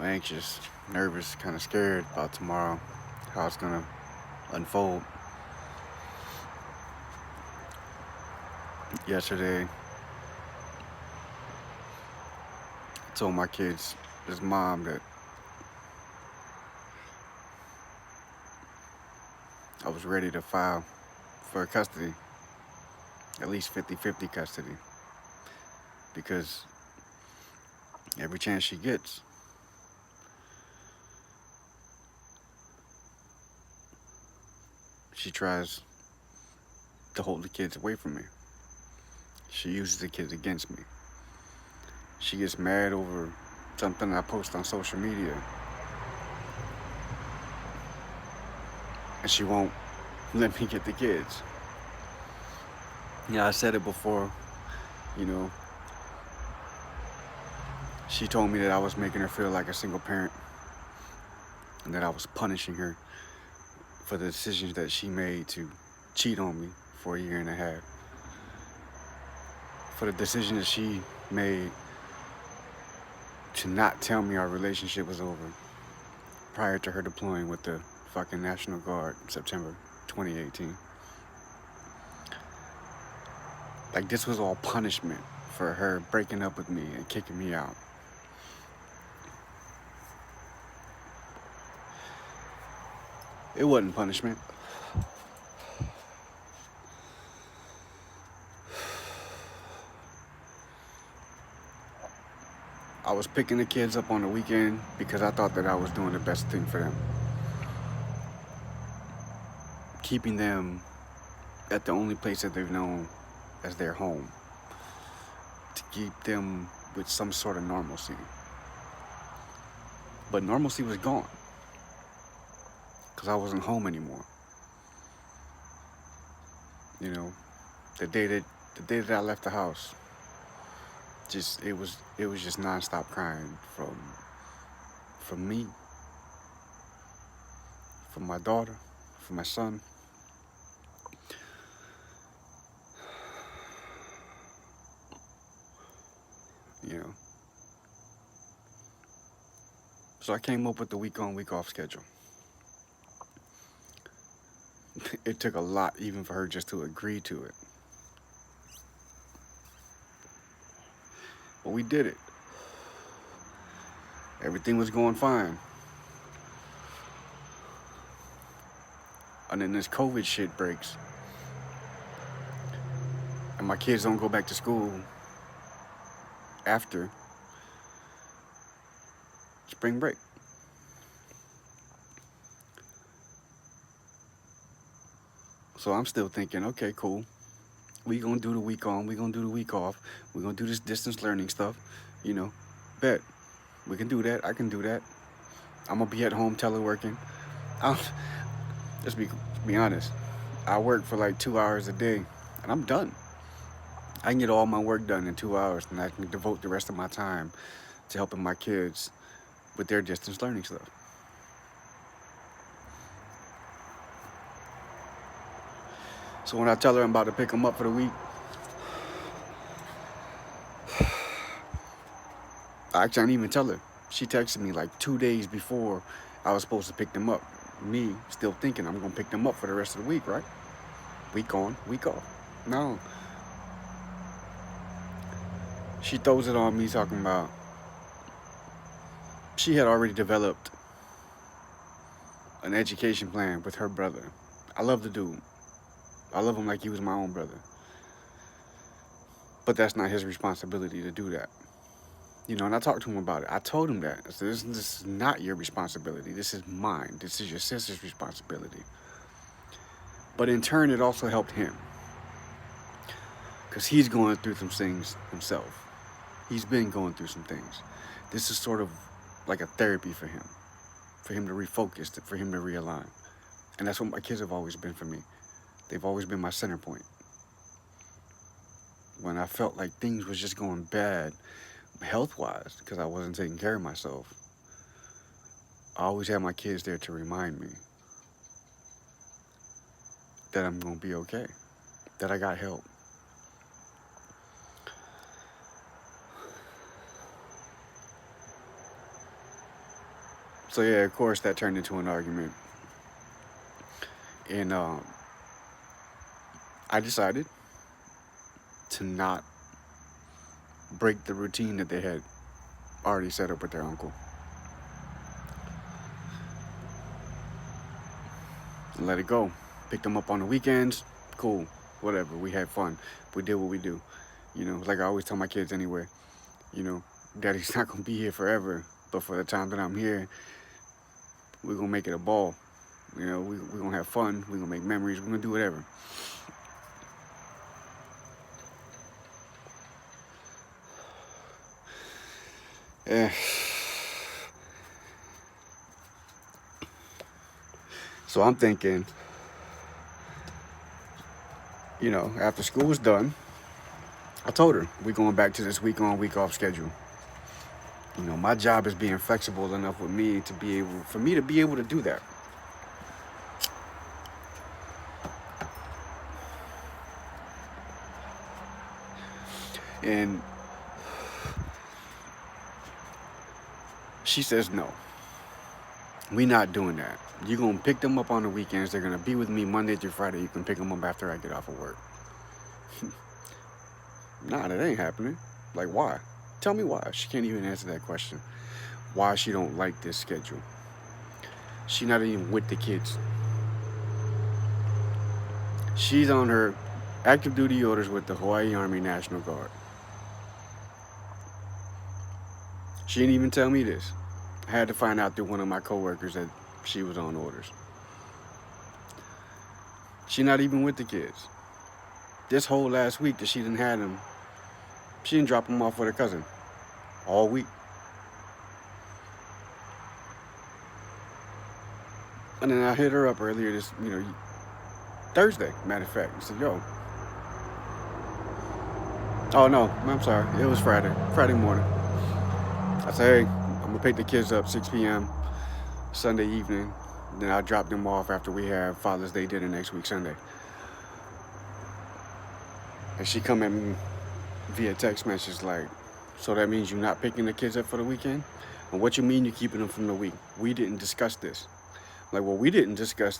anxious, nervous, kind of scared about tomorrow, how it's gonna unfold. Yesterday, I told my kids, his mom, that I was ready to file for custody, at least 50-50 custody, because every chance she gets, she tries to hold the kids away from me. She uses the kids against me. She gets mad over something I post on social media, and she won't let me get the kids. Yeah, I said it before, you know, she told me that I was making her feel like a single parent and that I was punishing her for the decisions that she made to cheat on me for a year and a half. For the decision that she made to not tell me our relationship was over prior to her deploying with the fucking National Guard in September 2018. Like, this was all punishment for her breaking up with me and kicking me out. It wasn't punishment. I was picking the kids up on the weekend because I thought that I was doing the best thing for them. Keeping them at the only place that they've known as their home. To keep them with some sort of normalcy. But normalcy was gone. Because I wasn't home anymore. You know, the day that I left the house, it was just nonstop crying from me, from my daughter, from my son. You know. So I came up with the week on, week off schedule. It took a lot even for her just to agree to it. But we did it. Everything was going fine. And then this COVID shit breaks. And my kids don't go back to school after spring break. So I'm still thinking, okay, cool. We gonna do the week on, we gonna do the week off. We gonna do this distance learning stuff, you know. Bet. We can do that. I can do that. I'm gonna be at home teleworking. I'll, let's be honest. I work for like 2 hours a day, and I'm done. I can get all my work done in 2 hours, and I can devote the rest of my time to helping my kids with their distance learning stuff. So when I tell her I'm about to pick them up for the week, I didn't even tell her. She texted me like 2 days before I was supposed to pick them up. Me still thinking I'm gonna pick them up for the rest of the week, right? Week on, week off. No. She throws it on me talking about she had already developed an education plan with her brother. I love the dude. I love him like he was my own brother. But that's not his responsibility to do that. You know, and I talked to him about it. I told him that. I said, this is not your responsibility. This is mine. This is your sister's responsibility. But in turn, it also helped him. Because he's going through some things himself. He's been going through some things. This is sort of like a therapy for him to refocus, for him to realign. And that's what my kids have always been for me. They've always been my center point. When I felt like things was just going bad, health-wise, because I wasn't taking care of myself, I always had my kids there to remind me that I'm going to be okay, that I got help. So yeah, of course that turned into an argument, and I decided to not break the routine that they had already set up with their uncle. And let it go. Picked them up on the weekends. Cool. Whatever. We had fun. We did what we do. Like I always tell my kids anyway, you know, daddy's not going to be here forever. But for the time that I'm here, we're going to make it a ball. We're going to have fun. We're going to make memories. We're going to do whatever. Eh. So I'm thinking, after school was done, I told her we're going back to this week on, week off schedule. My job is being flexible enough with me for me to be able to do that. And she says, no, we not doing that. You're going to pick them up on the weekends. They're going to be with me Monday through Friday. You can pick them up after I get off of work. Nah, that ain't happening. Like, why? Tell me why. She can't even answer that question. Why she don't like this schedule. She not even with the kids. She's on her active duty orders with the Hawaii Army National Guard. She didn't even tell me this. I had to find out through one of my coworkers that she was on orders. She not even with the kids. This whole last week that she didn't have them, she didn't drop them off with her cousin all week. And then I hit her up earlier this, Thursday, matter of fact. I said, yo. Oh, no, I'm sorry. It was Friday morning. I said, hey, I'm going to pick the kids up 6 p.m. Sunday evening. Then I'll drop them off after we have Father's Day dinner next week, Sunday. And she come at me via text message like, so that means you're not picking the kids up for the weekend? And what you mean you're keeping them from the week? We didn't discuss this. Like, well, we didn't discuss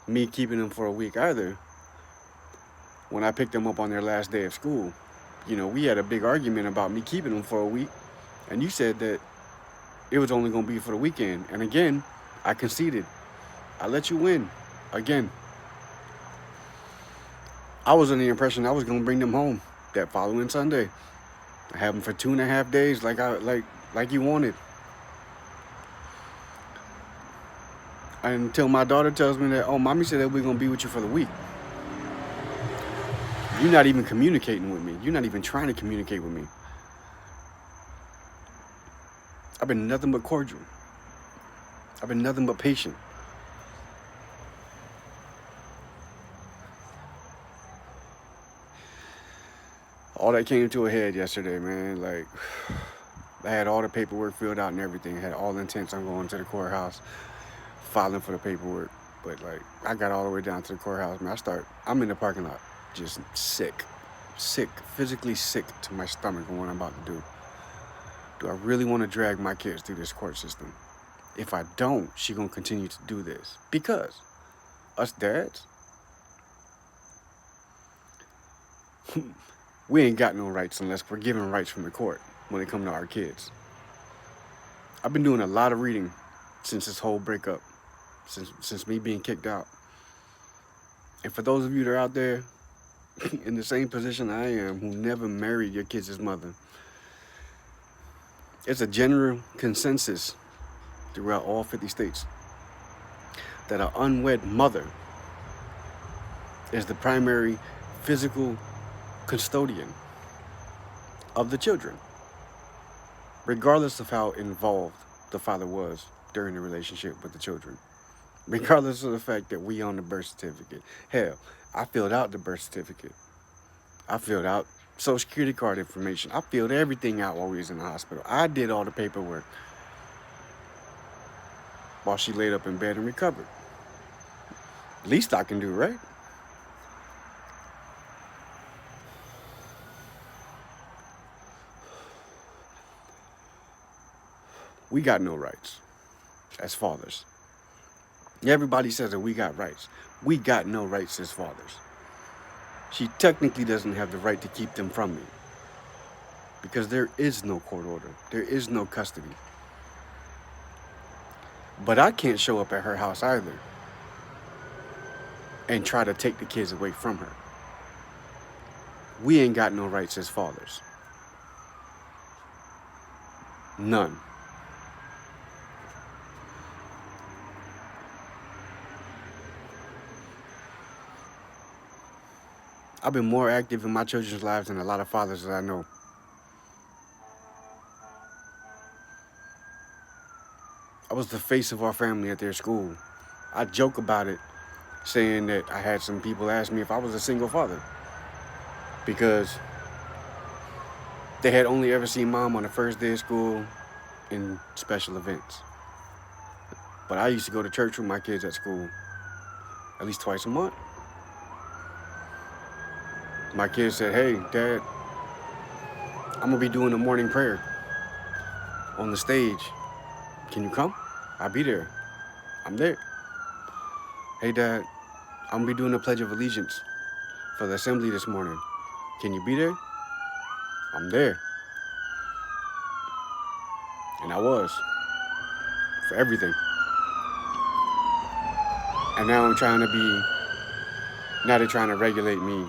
me keeping them for a week either. When I picked them up on their last day of school, we had a big argument about me keeping them for a week. And you said that it was only going to be for the weekend. And again, I conceded. I let you win. Again. I was under the impression I was going to bring them home that following Sunday. I have them for 2.5 days like you wanted. Until my daughter tells me that, oh, mommy said that we're going to be with you for the week. You're not even communicating with me. You're not even trying to communicate with me. I've been nothing but cordial. I've been nothing but patient. All that came to a head yesterday, man. Like, I had all the paperwork filled out and everything. I had all intents on going to the courthouse, filing for the paperwork. But, I got all the way down to the courthouse, man. I'm in the parking lot, just sick, physically sick to my stomach on what I'm about to do. Do I really want to drag my kids through this court system? If I don't, she gonna continue to do this. Because us dads, we ain't got no rights unless we're given rights from the court when it comes to our kids. I've been doing a lot of reading since this whole breakup, since me being kicked out. And for those of you that are out there in the same position I am, who never married your kids' mother, it's a general consensus throughout all 50 states that an unwed mother is the primary physical custodian of the children, regardless of how involved the father was during the relationship with the children, regardless of the fact that we own the birth certificate. Hell, I filled out the birth certificate. I filled out Social Security card information. I filled everything out while we was in the hospital. I did all the paperwork while she laid up in bed and recovered. Least I can do, right? We got no rights. as fathers. Everybody says that we got rights. We got no rights as fathers. She technically doesn't have the right to keep them from me because there is no court order. There is no custody. But I can't show up at her house either and try to take the kids away from her. We ain't got no rights as fathers. None. I've been more active in my children's lives than a lot of fathers that I know. I was the face of our family at their school. I joke about it, saying that I had some people ask me if I was a single father because they had only ever seen mom on the first day of school in special events. But I used to go to church with my kids at school at least twice a month. My kids said, "Hey, Dad, I'm going to be doing the morning prayer on the stage. Can you come?" I'll be there. I'm there. "Hey, Dad, I'm going to be doing the Pledge of Allegiance for the assembly this morning. Can you be there?" I'm there. And I was. For everything. And now now they're trying to regulate me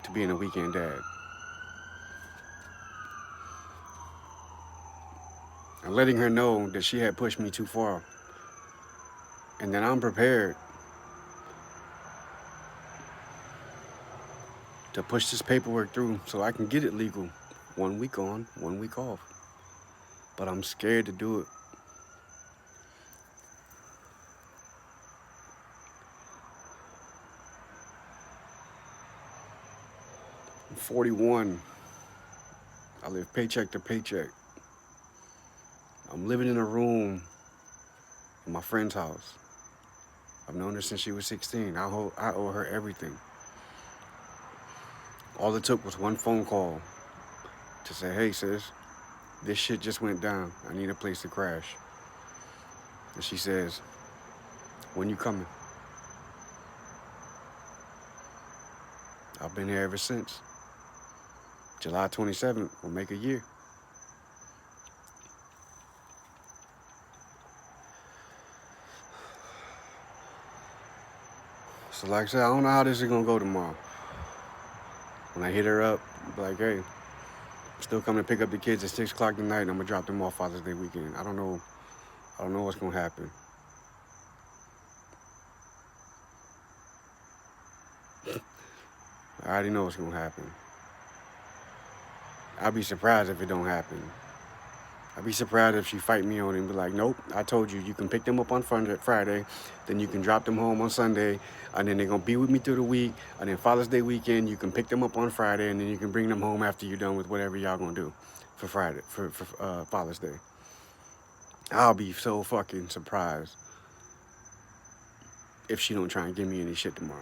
to being a weekend dad. And letting her know that she had pushed me too far. And that I'm prepared to push this paperwork through so I can get it legal. 1 week on, 1 week off. But I'm scared to do it. I'm 41. I live paycheck to paycheck. I'm living in a room in my friend's house. I've known her since she was 16. I owe her everything. All it took was one phone call to say, "Hey, sis, this shit just went down. I need a place to crash." And she says, "When you coming?" I've been here ever since. July 27th will make a year. So like I said, I don't know how this is going to go tomorrow. When I hit her up, I'll be like, "Hey, I'm still coming to pick up the kids at 6 o'clock tonight, and I'm going to drop them off Father's Day weekend." I don't know what's going to happen. I already know what's going to happen. I'll be surprised if it don't happen. I'd be surprised if she fight me on it and be like, "Nope, I told you, you can pick them up on Friday, then you can drop them home on Sunday, and then they're going to be with me through the week, and then Father's Day weekend, you can pick them up on Friday, and then you can bring them home after you're done with whatever y'all going to do for Friday, for Father's Day." I'll be so fucking surprised if she don't try and give me any shit tomorrow.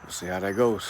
We'll see how that goes.